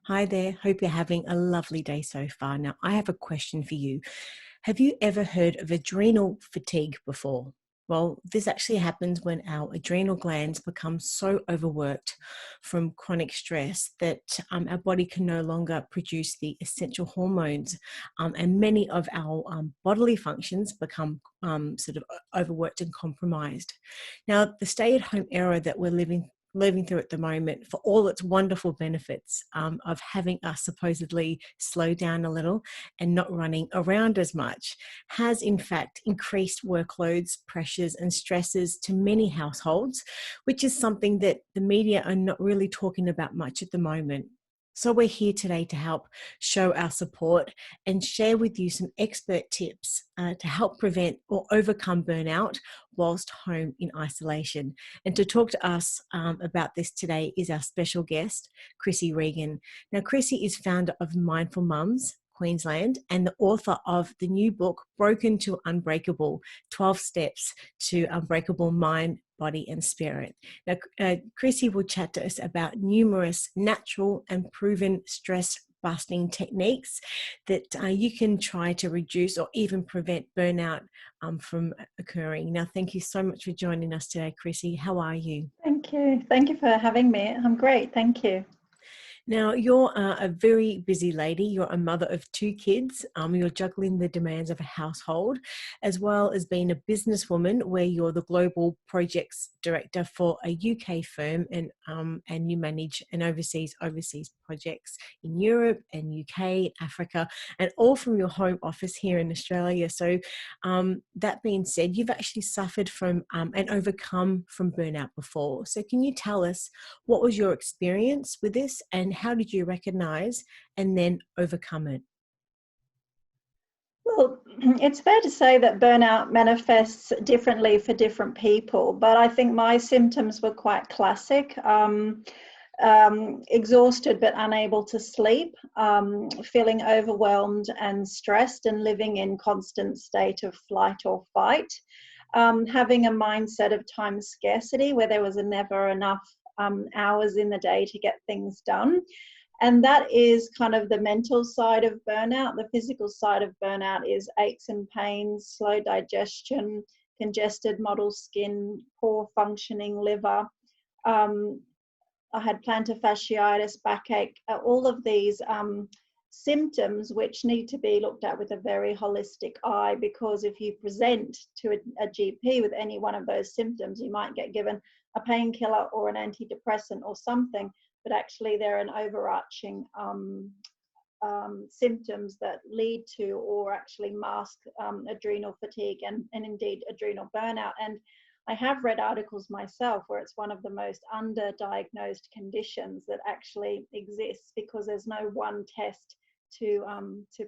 Hi there. Hope you're having a lovely day so far. Now, I have a question for you. Have you ever heard of adrenal fatigue before? Well, this actually happens when our adrenal glands become so overworked from chronic stress that our body can no longer produce the essential hormones, and many of our bodily functions become sort of overworked and compromised. Now, the stay-at-home era that we're living through at the moment, for all its wonderful benefits of having us supposedly slow down a little and not running around as much, has in fact increased workloads, pressures, and stresses to many households, which is something that the media are not really talking about much at the moment. So, we're here today to help show our support and share with you some expert tips to help prevent or overcome burnout whilst home in isolation. And to talk to us about this today is our special guest, Krissy Regan. Now, Krissy is founder of Mindful Mums Queensland and the author of the new book, Broken to Unbreakable, 12 Steps to Unbreakable Mind, Body and Spirit. Now, Krissy will chat to us about numerous natural and proven stress busting techniques that you can try to reduce or even prevent burnout from occurring. Now, thank you so much for joining us today, Krissy. How are you? Thank you. Thank you for having me. I'm great. Thank you. Now, you're a very busy lady. You're a mother of two kids. You're juggling the demands of a household, as well as being a businesswoman where you're the global projects director for a UK firm, and you manage and overseas projects in Europe and UK, Africa, and all from your home office here in Australia. So that being said, you've actually suffered from and overcome from burnout before. So can you tell us what was your experience with this and how did you recognize and then overcome it? Well, it's fair to say that burnout manifests differently for different people, but I think my symptoms were quite classic. Exhausted but unable to sleep, feeling overwhelmed and stressed and living in constant state of flight or fight, having a mindset of time scarcity where there was never enough hours in the day to get things done. And that is kind of the mental side of burnout. The physical side of burnout is aches and pains, slow digestion, congested mottled skin, poor functioning liver. I had plantar fasciitis, backache, all of these symptoms which need to be looked at with a very holistic eye, because if you present to a GP with any one of those symptoms, you might get given a painkiller or an antidepressant or something, but actually they're an overarching symptoms that lead to or actually mask adrenal fatigue and indeed adrenal burnout. And I have read articles myself where it's one of the most underdiagnosed conditions that actually exists, because there's no one test to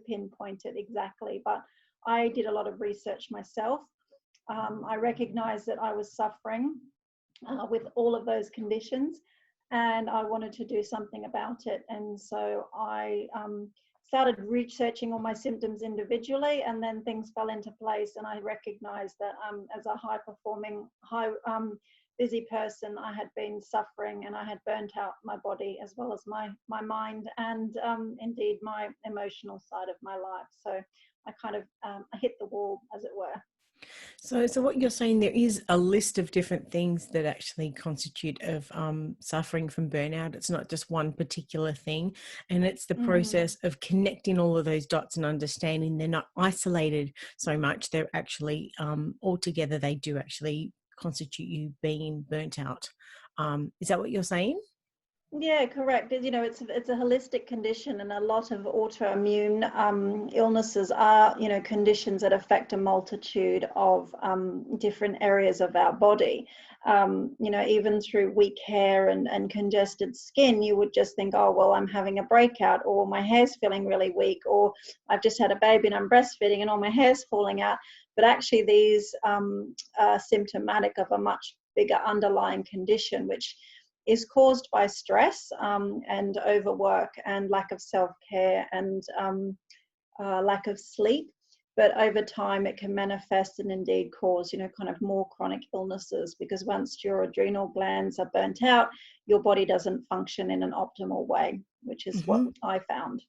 pinpoint it exactly. But I did a lot of research myself. I recognized that I was suffering with all of those conditions, and I wanted to do something about it. And so I started researching all my symptoms individually, and then things fell into place, and I recognized that as a high-performing, busy person, I had been suffering and I had burnt out my body as well as my mind and indeed my emotional side of my life. So I kind of I hit the wall, as it were. So what you're saying, there is a list of different things that actually constitute of suffering from burnout. It's not just one particular thing, and it's the process of connecting all of those dots and understanding they're not isolated so much. They're actually all together. They do actually constitute you being burnt out. Is that what you're saying? Yeah, correct. You know, it's a holistic condition, and a lot of autoimmune illnesses are, you know, conditions that affect a multitude of different areas of our body. You know, even through weak hair and congested skin, you would just think, oh, well, I'm having a breakout, or my hair's feeling really weak, or I've just had a baby and I'm breastfeeding and all my hair's falling out. But actually, these are symptomatic of a much bigger underlying condition, which is caused by stress and overwork and lack of self-care and lack of sleep. but over time it can manifest and indeed cause, kind of more chronic illnesses, because once your adrenal glands are burnt out, your body doesn't function in an optimal way, which is what Hmm. I found.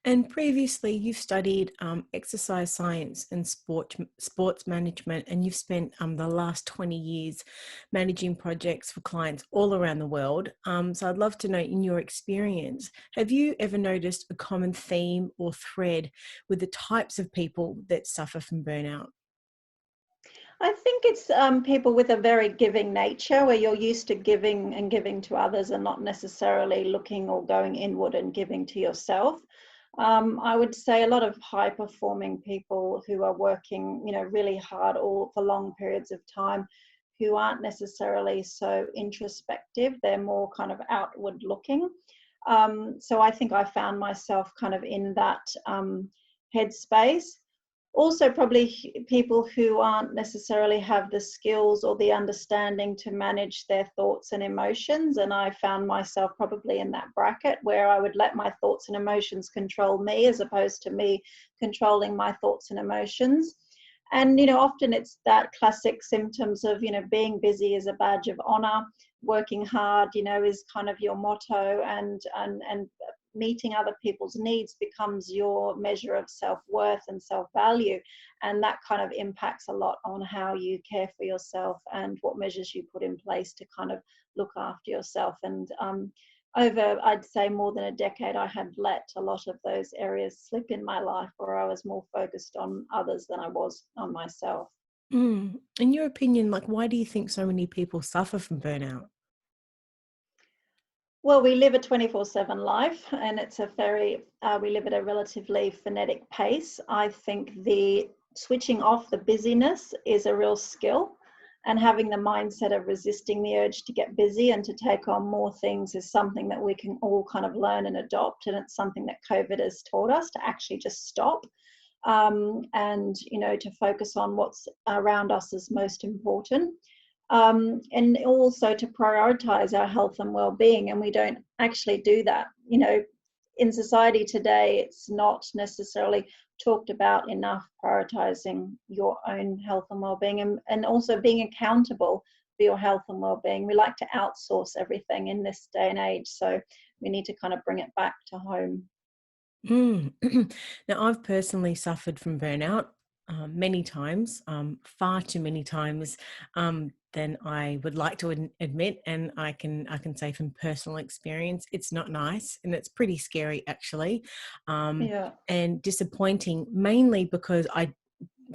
And previously, you've studied exercise science and sports management, and you've spent the last 20 years managing projects for clients all around the world. So I'd love to know, in your experience, have you ever noticed a common theme or thread with the types of people that suffer from burnout? I think it's people with a very giving nature, where you're used to giving and giving to others and not necessarily looking or going inward and giving to yourself. I would say a lot of high performing people who are working, really hard all for long periods of time, who aren't necessarily so introspective. They're more kind of outward looking. So I think I found myself kind of in that headspace. Also, probably people who aren't necessarily have the skills or the understanding to manage their thoughts and emotions. And I found myself probably in that bracket, where I would let my thoughts and emotions control me, as opposed to me controlling my thoughts and emotions. And, often it's that classic symptoms of, being busy is a badge of honor, working hard, is kind of your motto, and meeting other people's needs becomes your measure of self-worth and self-value. And that kind of impacts a lot on how you care for yourself and what measures you put in place to kind of look after yourself. And over, I'd say, more than a decade, I had let a lot of those areas slip in my life, where I was more focused on others than I was on myself. In your opinion, like, why do you think so many people suffer from burnout? Well, we live a 24/7 life, and it's we live at a relatively frenetic pace. I think the switching off the busyness is a real skill, and having the mindset of resisting the urge to get busy and to take on more things is something that we can all kind of learn and adopt. And it's something that COVID has taught us, to actually just stop, and, to focus on what's around us is most important. And also to prioritize our health and well-being, and we don't actually do that. In society today, it's not necessarily talked about enough, prioritizing your own health and well-being, and also being accountable for your health and well-being. We like to outsource everything in this day and age, so we need to kind of bring it back to home. Mm. Now, I've personally suffered from burnout many times, far too many times than I would like to admit. And I can say from personal experience, it's not nice, and it's pretty scary actually, um, Yeah. and disappointing, mainly because I,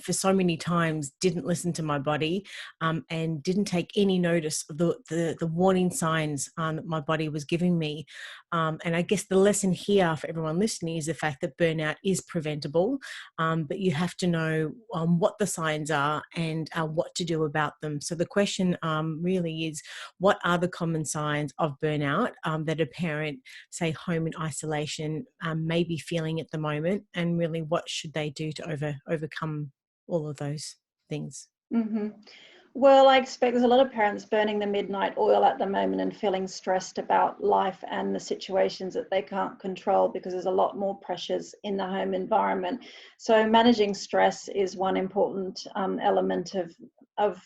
for so many times, didn't listen to my body, and didn't take any notice of the warning signs that my body was giving me. And I guess the lesson here for everyone listening is the fact that burnout is preventable, but you have to know what the signs are and what to do about them. So the question really is, what are the common signs of burnout that a parent, say home in isolation, may be feeling at the moment, and really what should they do to overcome all of those things? Hmm. Well, I expect there's a lot of parents burning the midnight oil at the moment and feeling stressed about life and the situations that they can't control, because there's a lot more pressures in the home environment. So managing stress is one important element of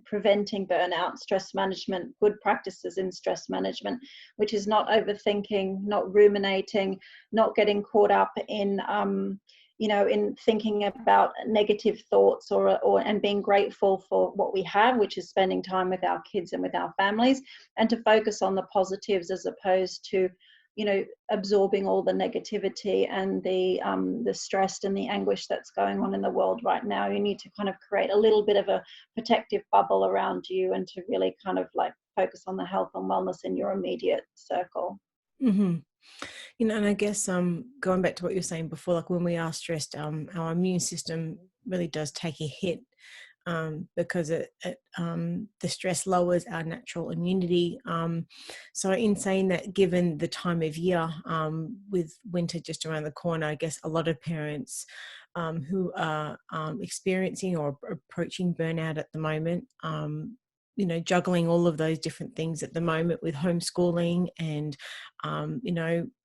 preventing burnout. Stress management, good practices in stress management, which is not overthinking, not ruminating, not getting caught up in thinking about negative thoughts, or and being grateful for what we have, which is spending time with our kids and with our families, and to focus on the positives, as opposed to, absorbing all the negativity and the stress and the anguish that's going on in the world right now. You need to kind of create a little bit of a protective bubble around you, and to really kind of like focus on the health and wellness in your immediate circle. Hmm. And I guess going back to what you were saying before, like when we are stressed, our immune system really does take a hit, because the stress lowers our natural immunity. So in saying that, given the time of year, with winter just around the corner, I guess a lot of parents who are experiencing or approaching burnout at the moment, juggling all of those different things at the moment with homeschooling and,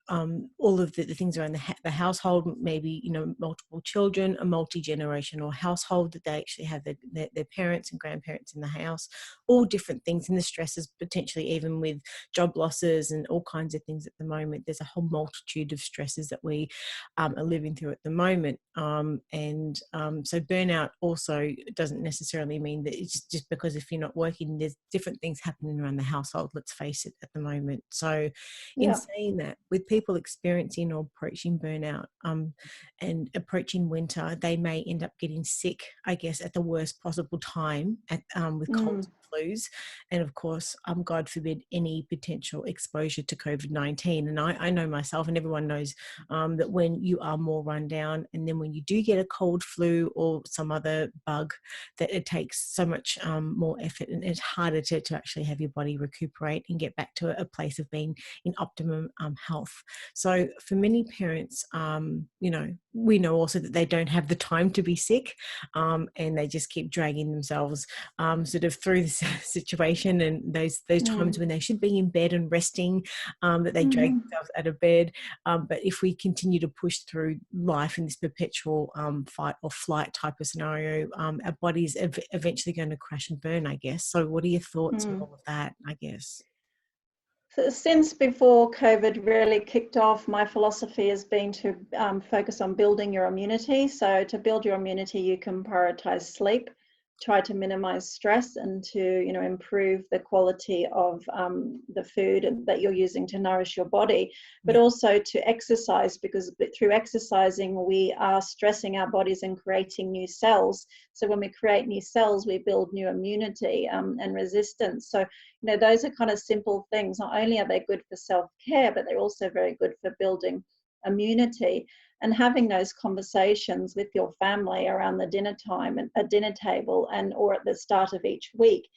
all of the things around the household, maybe, multiple children, a multi-generational household, that they actually have their parents and grandparents in the house, all different things, and the stresses potentially even with job losses and all kinds of things at the moment. There's a whole multitude of stresses that we are living through at the moment. So burnout also doesn't necessarily mean that it's just because if you're not working, there's different things happening around the household, let's face it, at the moment. So in saying that, with people experiencing or approaching burnout and approaching winter, they may end up getting sick, I guess, at the worst possible time with colds and flus. And of course, God forbid, any potential exposure to COVID-19. And I know myself, and everyone knows that when you are more run down, and then when you do get a cold, flu, or some other bug, that it takes so much more effort, and it's harder to actually have your body recuperate and get back to a place of being in optimum health. So for many parents, we know also that they don't have the time to be sick, and they just keep dragging themselves sort of through the situation, and those times when they should be in bed and resting, that they drag themselves out of bed. But if we continue to push through life in this perpetual fight or flight type of scenario, our body's eventually going to crash and burn, I guess. So what are your thoughts on all of that, I guess? So since before COVID really kicked off, my philosophy has been to focus on building your immunity. So to build your immunity, you can prioritize sleep, try to minimize stress, and to improve the quality of the food that you're using to nourish your body, but also to exercise, because through exercising we are stressing our bodies and creating new cells. So when we create new cells, we build new immunity and resistance. So those are kind of simple things. Not only are they good for self-care, but they're also very good for building immunity. And having those conversations with your family around the dinner time and a dinner table, or at the start of each week,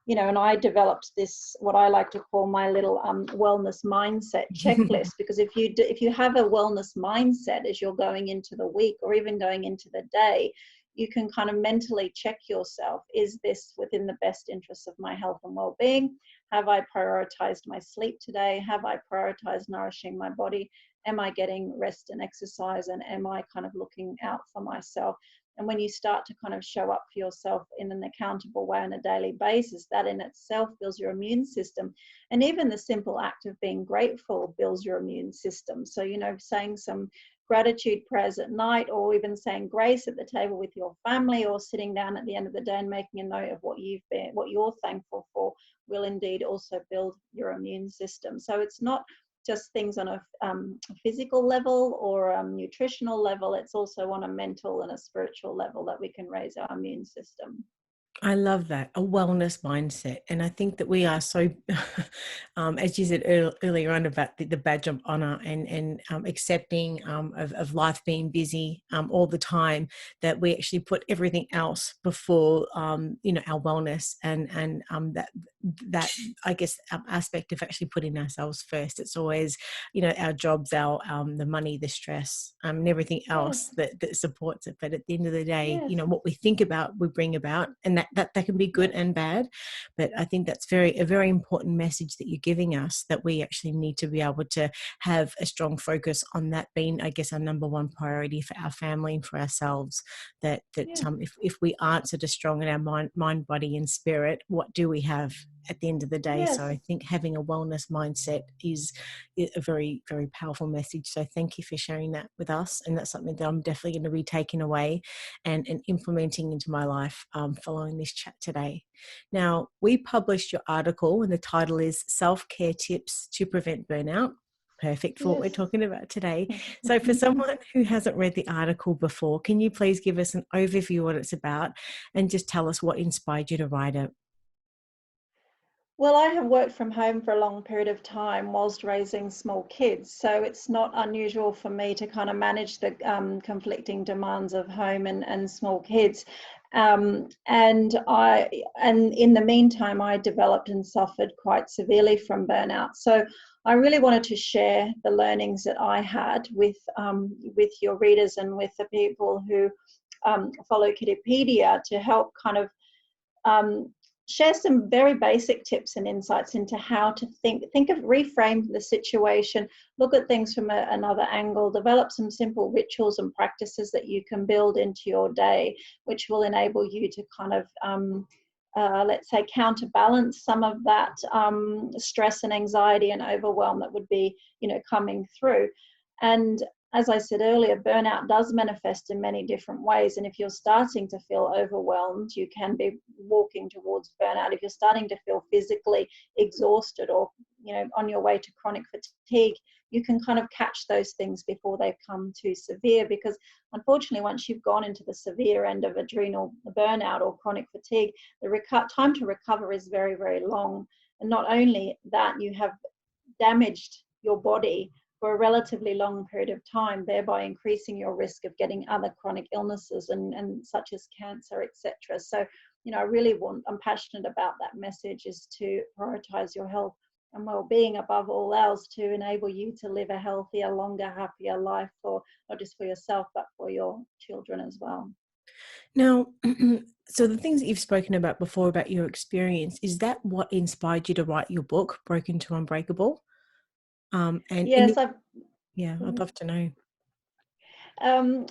and I developed this, what I like to call my little wellness mindset checklist, because if you have a wellness mindset as you're going into the week or even going into the day, you can kind of mentally check yourself. Is this within the best interests of my health and well-being? Have I prioritized my sleep today? Have I prioritized nourishing my body? Am I getting rest and exercise? And am I kind of looking out for myself? And when you start to kind of show up for yourself in an accountable way on a daily basis, that in itself builds your immune system. And even the simple act of being grateful builds your immune system. So, saying some gratitude prayers at night, or even saying grace at the table with your family, or sitting down at the end of the day and making a note of what you're thankful for, will indeed also build your immune system. So it's not just things on a physical level or a nutritional level, it's also on a mental and a spiritual level that we can raise our immune system. I love that, a wellness mindset. And I think that we are so, as you said earlier on about the badge of honor and accepting of life being busy all the time, that we actually put everything else before, our wellness and that I guess aspect of actually putting ourselves first. It's always, our jobs, our the money, the stress, and everything else that supports it. But at the end of the day, what we think about, we bring about, and that can be good and bad. But I think that's a very important message that you're giving us, that we actually need to be able to have a strong focus on that being, I guess, our number one priority for our family and for ourselves. That if we aren't sort of strong in our mind, body and spirit, what do we have at the end of the day? So I think having a wellness mindset is a very, very powerful message. So thank you for sharing that with us. And that's something that I'm definitely going to be taking away and implementing into my life following this chat today. Now, we published your article, and the title is Self-Care Tips to Prevent Burnout. Perfect for what we're talking about today. So for someone who hasn't read the article before, can you please give us an overview of what it's about and just tell us what inspired you to write it? Well, I have worked from home for a long period of time whilst raising small kids. So it's not unusual for me to kind of manage the conflicting demands of home and small kids. And in the meantime, I developed and suffered quite severely from burnout. So I really wanted to share the learnings that I had with your readers and with the people who follow Kiddopedia, to help kind of share some very basic tips and insights into how to think of reframe the situation, look at things from another angle, develop some simple rituals and practices that you can build into your day, which will enable you to kind of let's say counterbalance some of that stress and anxiety and overwhelm that would be, coming through. And as I said earlier, burnout does manifest in many different ways. And if you're starting to feel overwhelmed, you can be walking towards burnout. If you're starting to feel physically exhausted or, on your way to chronic fatigue, you can kind of catch those things before they come too severe, because unfortunately, once you've gone into the severe end of adrenal burnout or chronic fatigue, the time to recover is very, very long. And not only that, you have damaged your body for a relatively long period of time, thereby increasing your risk of getting other chronic illnesses and such as cancer, etc. So, I'm passionate about that message, is to prioritize your health and well-being above all else, to enable you to live a healthier, longer, happier life, for not just for yourself, but for your children as well. Now, so the things that you've spoken about before about your experience, is that what inspired you to write your book, Broken to Unbreakable? Yes, I'd love to know.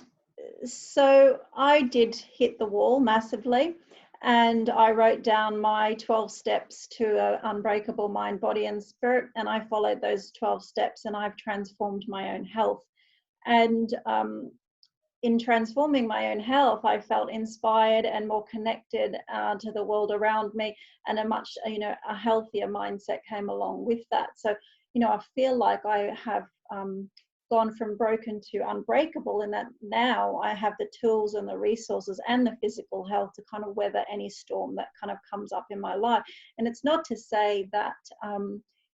So I did hit the wall massively, and I wrote down my 12 steps to an unbreakable mind, body and spirit, and I followed those 12 steps, and I've transformed my own health. And in transforming my own health, I felt inspired and more connected to the world around me, and a healthier mindset came along with that. So, I feel like I have gone from broken to unbreakable, in that now I have the tools and the resources and the physical health to kind of weather any storm that kind of comes up in my life. And it's not to say that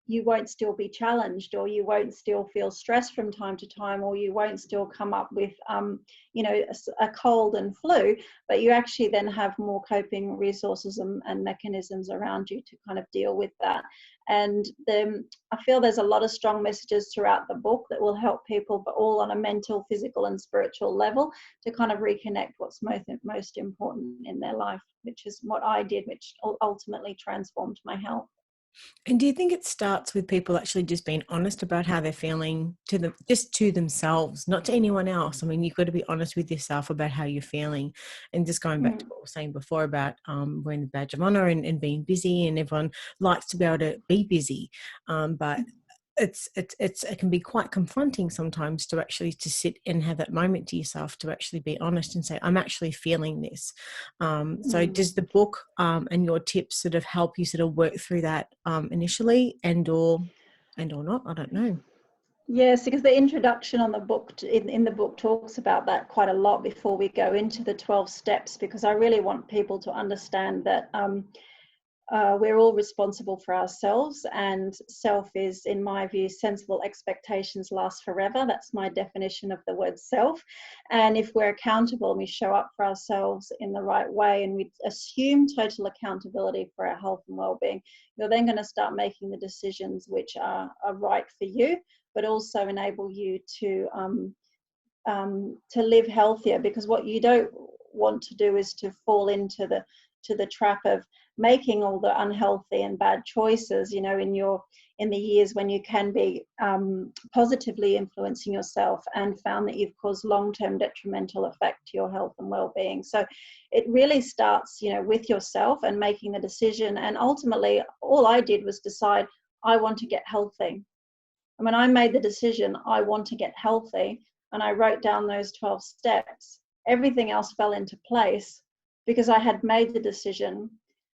you won't still be challenged, or you won't still feel stressed from time to time, or you won't still come up with a cold and flu, but you actually then have more coping resources and mechanisms around you to kind of deal with that. And I feel there's a lot of strong messages throughout the book that will help people, but all on a mental, physical and spiritual level, to kind of reconnect what's most important in their life, which is what I did, which ultimately transformed my health. And do you think it starts with people actually just being honest about how they're feeling just to themselves, not to anyone else? I mean, you've got to be honest with yourself about how you're feeling. And just going back to what we were saying before about wearing the badge of honor and being busy, and everyone likes to be able to be busy. But it can be quite confronting sometimes to actually to sit and have that moment to yourself, to actually be honest and say, I'm actually feeling this. So does the book and your tips sort of help you sort of work through that initially and or not? I don't know. Yes, because the introduction on the book in the book talks about that quite a lot before we go into the 12 steps, because I really want people to understand that we're all responsible for ourselves, and self is, in my view, sensible expectations last forever. That's my definition of the word self. And if we're accountable and we show up for ourselves in the right way, and we assume total accountability for our health and well-being, you're then going to start making the decisions which are right for you, but also enable you to live healthier. Because what you don't want to do is to fall into the trap of making all the unhealthy and bad choices, in the years when you can be positively influencing yourself, and found that you've caused long-term detrimental effect to your health and well-being. So it really starts, with yourself and making the decision. And ultimately, all I did was decide, I want to get healthy. And when I made the decision, I want to get healthy, and I wrote down those 12 steps, everything else fell into place, because I had made the decision.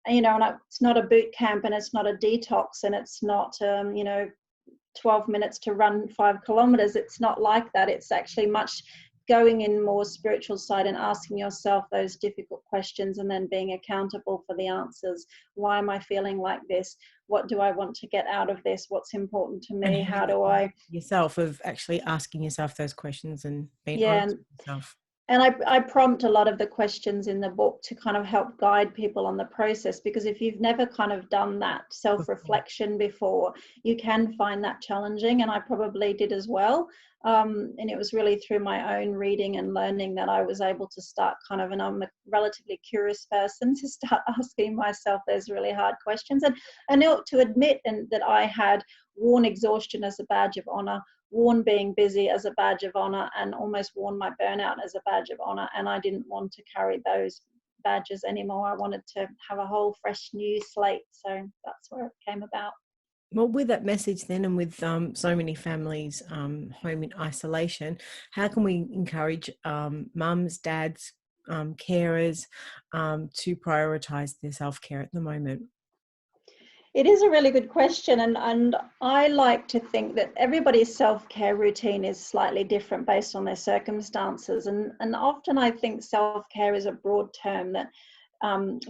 And, it's not a boot camp, and it's not a detox, and it's not, 12 minutes to run 5 kilometers. It's not like that. It's actually much going in more spiritual side and asking yourself those difficult questions, and then being accountable for the answers. Why am I feeling like this? What do I want to get out of this? What's important to me? How do I... Yourself, of actually asking yourself those questions and being Yeah, honest with yourself. And I prompt a lot of the questions in the book to kind of help guide people on the process, because if you've never kind of done that self-reflection before, you can find that challenging, and I probably did as well. And it was really through my own reading and learning that I was able to start kind of, and I'm a relatively curious person, to start asking myself those really hard questions, and to admit that I had worn exhaustion as a badge of honor, worn being busy as a badge of honor, and almost worn my burnout as a badge of honor. And I didn't want to carry those badges anymore. I wanted to have a whole fresh new slate. So that's where it came about. Well, with that message then, and with so many families home in isolation, how can we encourage mums, dads, carers to prioritise their self-care at the moment? It is a really good question, and I like to think that everybody's self-care routine is slightly different based on their circumstances, and often I think self-care is a broad term that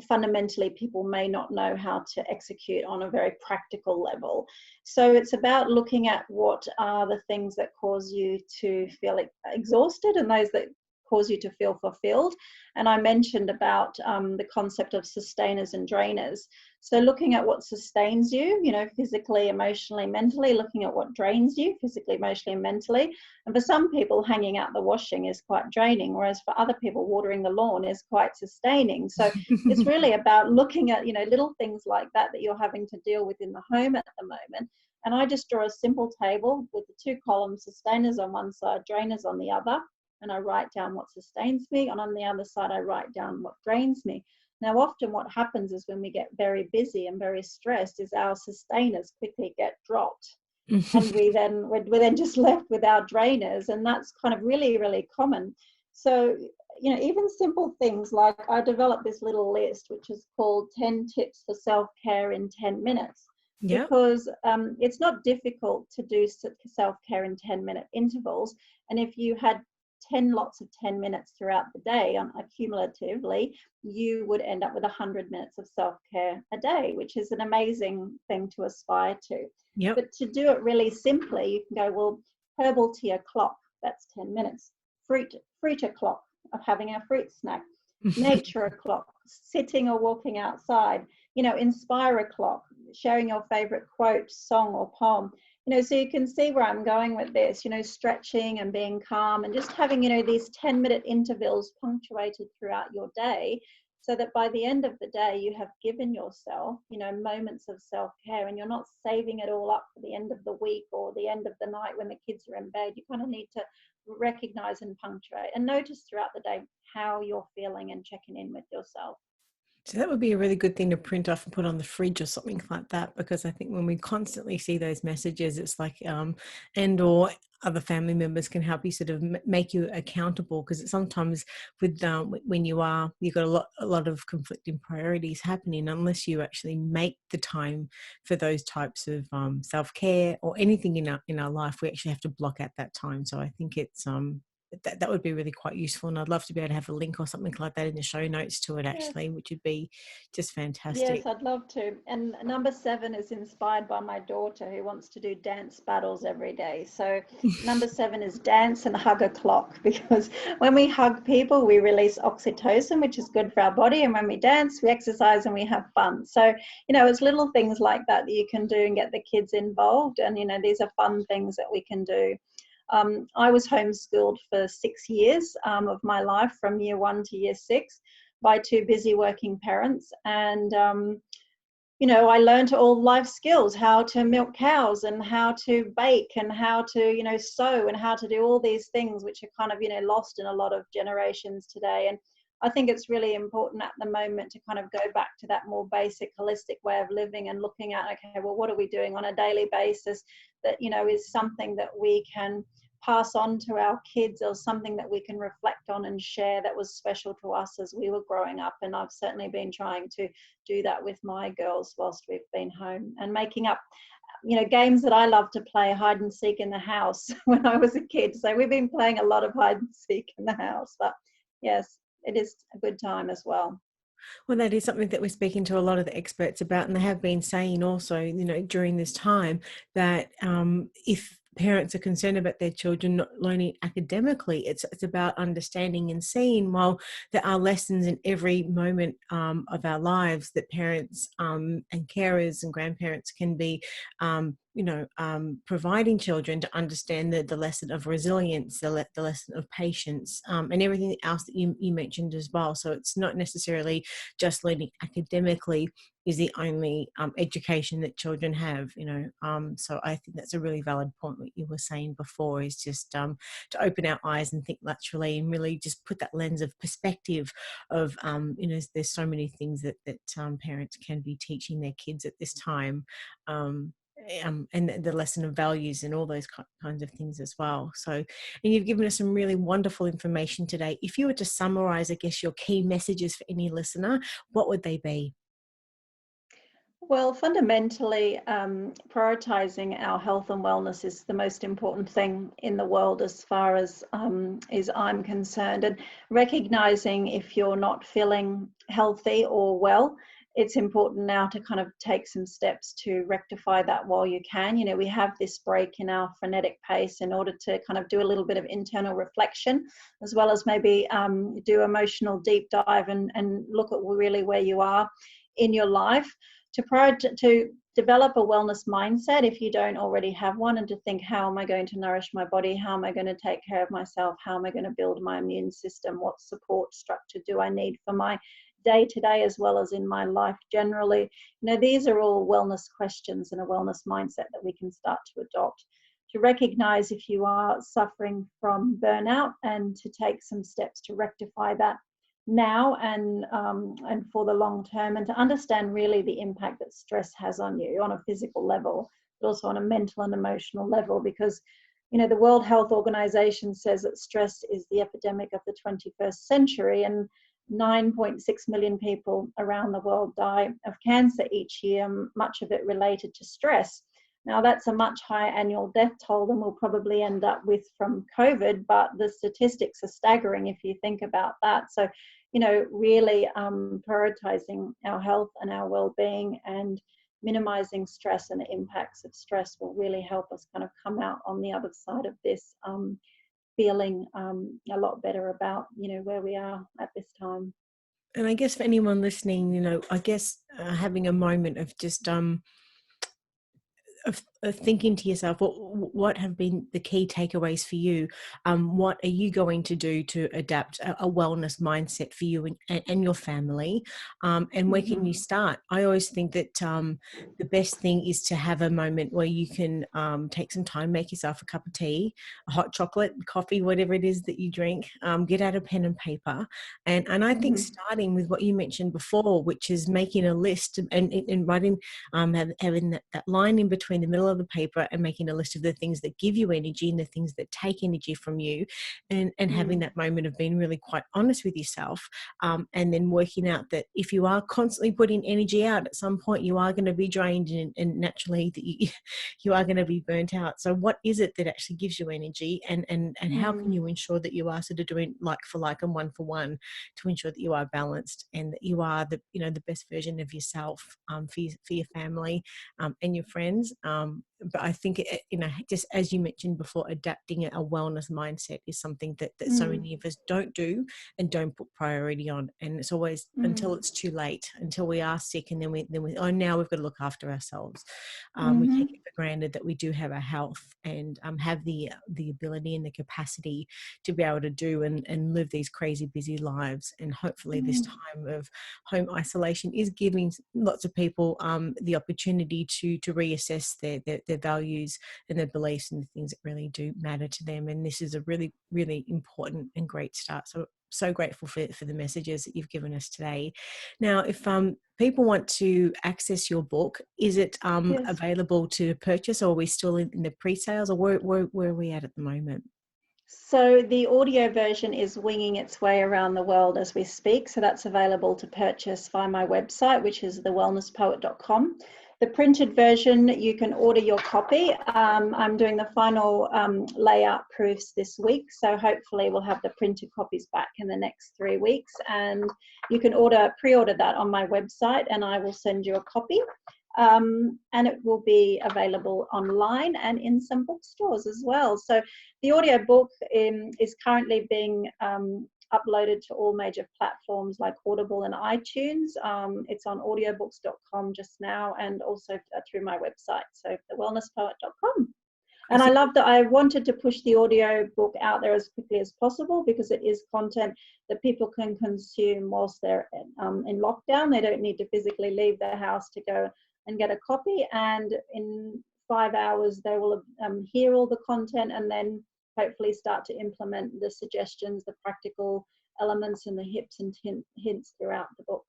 fundamentally people may not know how to execute on a very practical level. So it's about looking at what are the things that cause you to feel exhausted and those that cause you to feel fulfilled. And I mentioned about the concept of sustainers and drainers. So looking at what sustains you, physically, emotionally, mentally, looking at what drains you physically, emotionally, and mentally. And for some people, hanging out the washing is quite draining, whereas for other people, watering the lawn is quite sustaining. So it's really about looking at, little things like that you're having to deal with in the home at the moment. And I just draw a simple table with the two columns, sustainers on one side, drainers on the other. And I write down what sustains me, and on the other side, I write down what drains me. Now, often what happens is when we get very busy and very stressed is our sustainers quickly get dropped. And we're then just left with our drainers, and that's kind of really, really common. So, even simple things like I developed this little list, which is called 10 tips for self-care in 10 minutes. Yep. Because it's not difficult to do self-care in 10-minute intervals. And if you had 10 lots of 10 minutes throughout the day accumulatively, you would end up with 100 minutes of self-care a day, which is an amazing thing to aspire to. Yep. But to do it really simply, you can go, well, herbal tea o'clock, that's 10 minutes. Fruit o'clock, of having a fruit snack. Nature o'clock, sitting or walking outside. Inspire o'clock, sharing your favorite quote, song, or poem. So you can see where I'm going with this, stretching and being calm and just having, these 10-minute intervals punctuated throughout your day, so that by the end of the day, you have given yourself, moments of self-care, and you're not saving it all up for the end of the week or the end of the night when the kids are in bed. You kind of need to recognize and punctuate and notice throughout the day how you're feeling and checking in with yourself. So that would be a really good thing to print off and put on the fridge or something like that, because I think when we constantly see those messages, it's like, and or other family members can help you sort of make you accountable, because sometimes with when you've got a lot of conflicting priorities happening, unless you actually make the time for those types of self-care or anything in our life, we actually have to block out that time. So I think it's that would be really quite useful, and I'd love to be able to have a link or something like that in the show notes to it, actually. Yes. Which would be just fantastic. Yes, I'd love to. And number 7 is inspired by my daughter, who wants to do dance battles every day. So number 7 is dance and hug a clock, because when we hug people, we release oxytocin, which is good for our body, and when we dance, we exercise and we have fun. So it's little things like that you can do and get the kids involved, and these are fun things that we can do. I was homeschooled for 6 years of my life, from year 1 to year 6, by 2 busy working parents. And, I learned all life skills, how to milk cows and how to bake and how to, sew and how to do all these things, which are kind of, lost in a lot of generations today. And I think it's really important at the moment to kind of go back to that more basic holistic way of living and looking at, okay, well, what are we doing on a daily basis that, is something that we can pass on to our kids, or something that we can reflect on and share that was special to us as we were growing up. And I've certainly been trying to do that with my girls whilst we've been home, and making up games that I love to play, hide and seek in the house when I was a kid. So we've been playing a lot of hide and seek in the house, but yes, it is a good time as well. Well, that is something that we're speaking to a lot of the experts about, and they have been saying also, during this time, that if parents are concerned about their children not learning academically. It's about understanding and seeing, while there are lessons in every moment of our lives that parents and carers and grandparents can be providing children to understand the lesson of resilience, the lesson of patience, and everything else that you mentioned as well. So it's not necessarily just learning academically is the only education that children have, so I think that's a really valid point. What you were saying before is just to open our eyes and think laterally, and really just put that lens of perspective of there's so many things that parents can be teaching their kids at this time, and the lesson of values and all those kinds of things as well. So, and you've given us some really wonderful information today. If you were to summarize, I guess, your key messages for any listener, what would they be? Well, fundamentally, prioritizing our health and wellness is the most important thing in the world as far as I'm concerned. And recognizing if you're not feeling healthy or well, it's important now to kind of take some steps to rectify that while you can. We have this break in our frenetic pace in order to kind of do a little bit of internal reflection, as well as maybe do emotional deep dive and look at really where you are in your life. To develop a wellness mindset if you don't already have one, and to think, how am I going to nourish my body? How am I going to take care of myself? How am I going to build my immune system? What support structure do I need for my day-to-day as well as in my life generally? These are all wellness questions and a wellness mindset that we can start to adopt. To recognize if you are suffering from burnout and to take some steps to rectify that now and for the long term, and to understand really the impact that stress has on you on a physical level, but also on a mental and emotional level, because the World Health Organization says that stress is the epidemic of the 21st century, and 9.6 million people around the world die of cancer each year, much of it related to stress. Now, that's a much higher annual death toll than we'll probably end up with from COVID, but the statistics are staggering if you think about that. So, really prioritizing our health and our well-being and minimizing stress and the impacts of stress will really help us kind of come out on the other side of this feeling a lot better about, where we are at this time. And I guess for anyone listening, I guess having a moment of just of thinking to yourself, what have been the key takeaways for you? What are you going to do to adapt a wellness mindset for you and your family? And where can you start? I always think that the best thing is to have a moment where you can take some time, make yourself a cup of tea, a hot chocolate, coffee, whatever it is that you drink, get out a pen and paper. And I think starting with what you mentioned before, which is making a list and writing, having that line in between the middle of the paper and making a list of the things that give you energy and the things that take energy from you, and having that moment of being really quite honest with yourself, and then working out that if you are constantly putting energy out, at some point you are going to be drained, and naturally that you are going to be burnt out. So what is it that actually gives you energy, and how can you ensure that you are sort of doing like for like and one for one to ensure that you are balanced and that you are the best version of yourself, for your family and your friends. But I think, just as you mentioned before, adapting a wellness mindset is something that so many of us don't do and don't put priority on. And it's always until it's too late, until we are sick, and then we now we've got to look after ourselves. We take it for granted that we do have our health and have the ability and the capacity to be able to do and live these crazy busy lives. And hopefully this time of home isolation is giving lots of people the opportunity to reassess their values and their beliefs and the things that really do matter to them. And this is a really, really important and great start. So grateful for the messages that you've given us today. Now, if people want to access your book, is it Yes. available to purchase, or are we still in the pre-sales, or where are we at the moment? So the audio version is winging its way around the world as we speak. So that's available to purchase via my website, which is thewellnesspoet.com. The printed version, you can order your copy. I'm doing the final layout proofs this week. So hopefully we'll have the printed copies back in the next 3 weeks. And you can pre-order that on my website, and I will send you a copy. and it will be available online and in some bookstores as well. So the audiobook is currently being uploaded to all major platforms like Audible and iTunes. It's on audiobooks.com just now, and also through my website, so thewellnesspoet.com. And I love that I wanted to push the audio book out there as quickly as possible, because it is content that people can consume whilst they're in lockdown. They don't need to physically leave their house to go and get a copy. And in 5 hours, they will hear all the content and then hopefully start to implement the suggestions, the practical elements and the hips and hints throughout the book.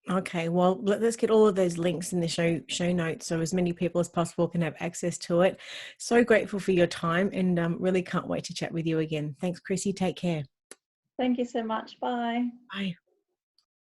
Okay, well, let's get all of those links in the show notes so as many people as possible can have access to it. So grateful for your time, and really can't wait to chat with you again. Thanks, Krissy. Take care. Thank you so much. Bye. Bye.